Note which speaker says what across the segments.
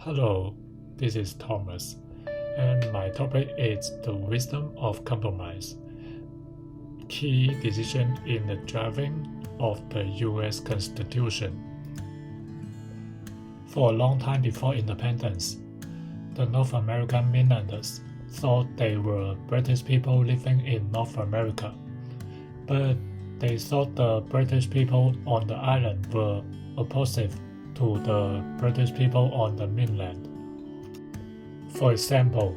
Speaker 1: Hello, this is Thomas, and my topic is the wisdom of compromise. Key decision in the drafting of the U.S. Constitution. For a long time before independence, the North American mainlanders thought they were British people living in North America, but they thought the British people on the island were opposite to the British people on the mainland. For example,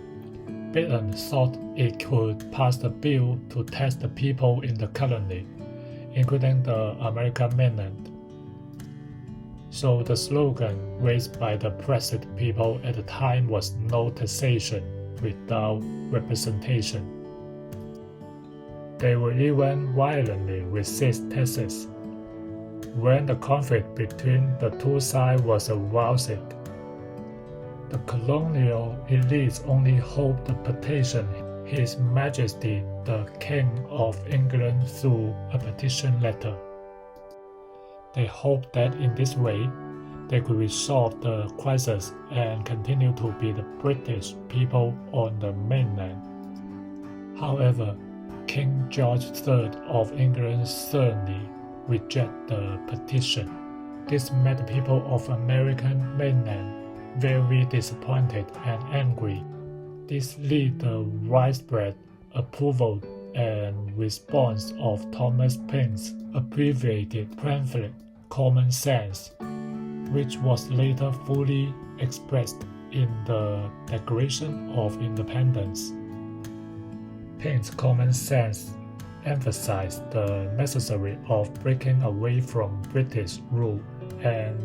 Speaker 1: Britain thought it could pass a bill to tax the people in the colony, including the American mainland. So the slogan raised by the Brexit people at the time was "No taxation without representation." They would even violently resist taxes when the conflict between the two sides was aroused. The colonial elites only hoped to petition His Majesty the King of England through a petition letter. They hoped that in this way, they could resolve the crisis and continue to be the British people on the mainland. However, King George III of England sternly rejected the petition. This made the people of American mainland very disappointed and angry. This led to widespread approval and response of Thomas Paine's abbreviated pamphlet Common Sense, which was later fully expressed in the Declaration of Independence. Paine's Common Sense emphasized the necessity of breaking away from British rule and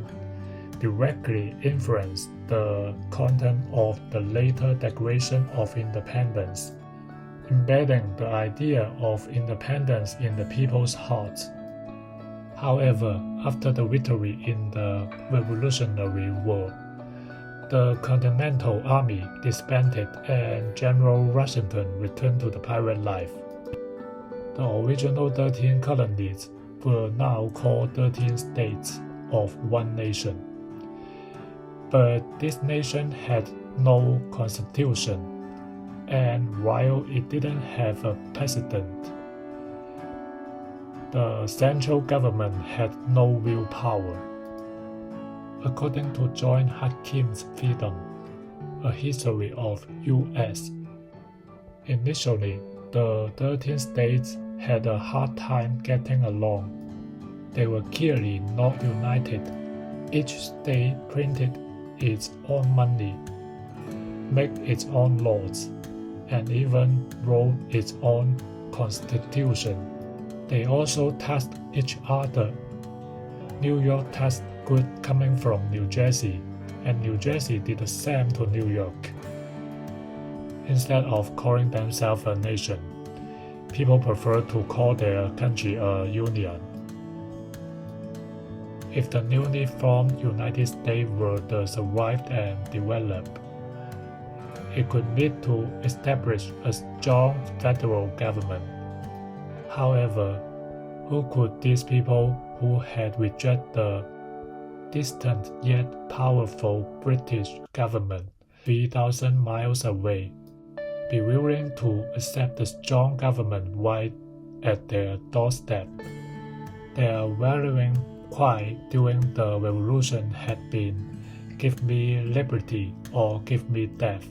Speaker 1: directly influenced the content of the later Declaration of Independence, embedding the idea of independence in the people's hearts. However, after the victory in the Revolutionary War, the Continental Army disbanded and General Washington returned to the pirate life. The original 13 colonies were now called 13 states of one nation. But this nation had no constitution, and while it didn't have a president, the central government had no willpower. According to John Hackim's Freedom, A History of U.S., initially, the 13 states had a hard time getting along. They were clearly not united. Each state printed its own money, made its own laws, and even wrote its own constitution. They also taxed each other. New York taxed goods coming from New Jersey, and New Jersey did the same to New York. Instead of calling themselves a nation, people prefer to call their country a union. If the newly formed United States were to survive and develop, it could lead to establish a strong federal government. However, who could these people who had rejected the distant yet powerful British government 3,000 miles away be willing to accept the strong government right at their doorstep? Their varying cry during the Revolution had been, "Give me liberty or give me death."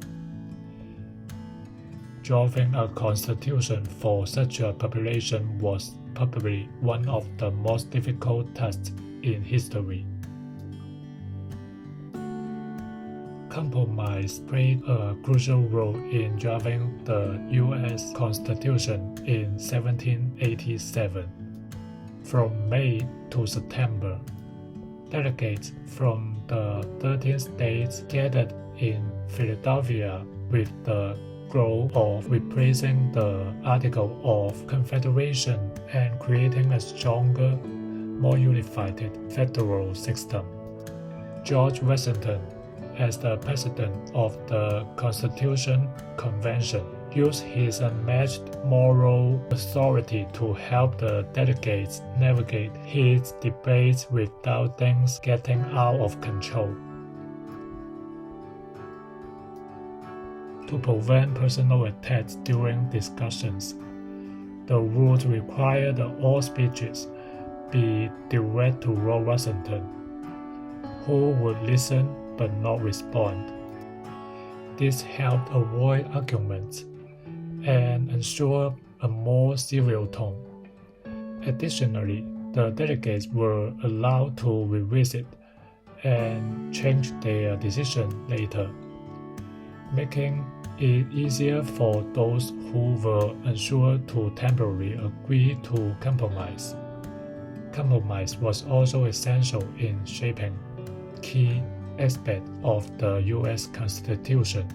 Speaker 1: Drawing a constitution for such a population was probably one of the most difficult tasks in history. Compromise played a crucial role in drafting the U.S. Constitution in 1787. From May to September, delegates from the 13 states gathered in Philadelphia with the goal of replacing the Article of Confederation and creating a stronger, more unified federal system. George Washington, as the president of the Constitution Convention, used his unmatched moral authority to help the delegates navigate his debates without things getting out of control. To prevent personal attacks during discussions, the rules require that all speeches be direct to Lord Washington, who would listen but not respond. This helped avoid arguments and ensure a more civil tone. Additionally, the delegates were allowed to revisit and change their decision later, making it easier for those who were unsure to temporarily agree to compromise. Compromise was also essential in shaping key aspects of the U.S. Constitution.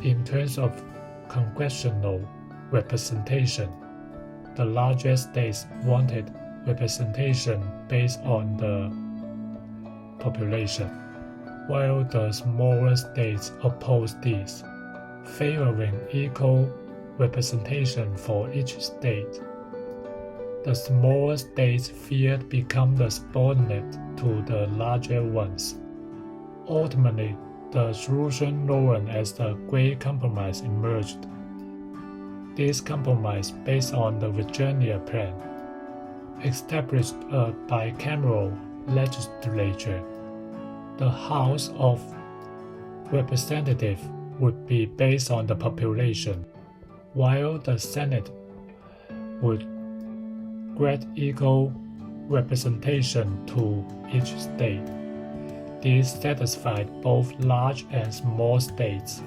Speaker 1: In terms of congressional representation, the largest states wanted representation based on the population, while the smaller states opposed this, favoring equal representation for each state. The smaller states feared become the subordinate to the larger ones. Ultimately, the solution known as the Great Compromise emerged. This compromise, based on the Virginia Plan, established a bicameral legislature. The House of Representatives would be based on the population, while the Senate would grant equal representation to each state. This satisfied both large and small states.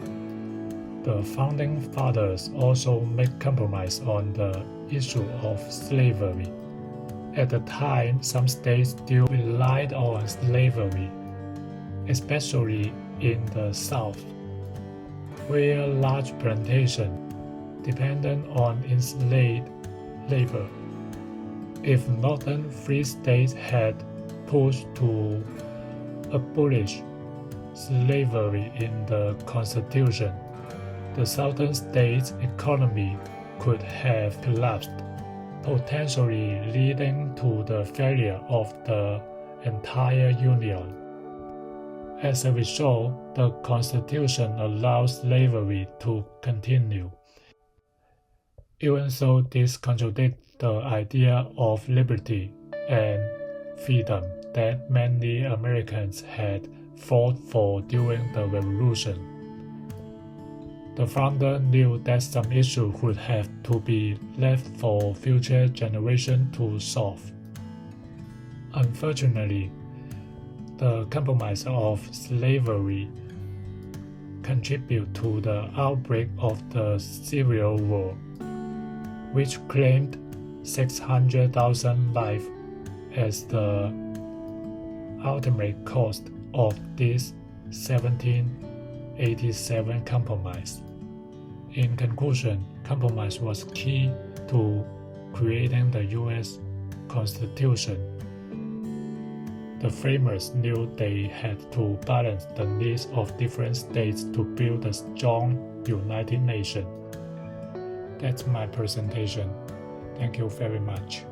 Speaker 1: The Founding Fathers also made compromise on the issue of slavery. At the time, some states still relied on slavery, especially in the South, where large plantations depended on enslaved labor. If northern free states had pushed to abolish slavery in the Constitution, the southern states' economy could have collapsed, potentially leading to the failure of the entire Union. As a result, the Constitution allows slavery to continue. Even though this contradicts the idea of liberty and freedom that many Americans had fought for during the Revolution, the founder knew that some issues would have to be left for future generations to solve. Unfortunately, the compromise of slavery contributed to the outbreak of the Civil War, which claimed 600,000 lives as the ultimate cost of this 1787 compromise. In conclusion, compromise was key to creating the U.S. Constitution. The framers knew they had to balance the needs of different states to build a strong, united nation. That's my presentation. Thank you very much.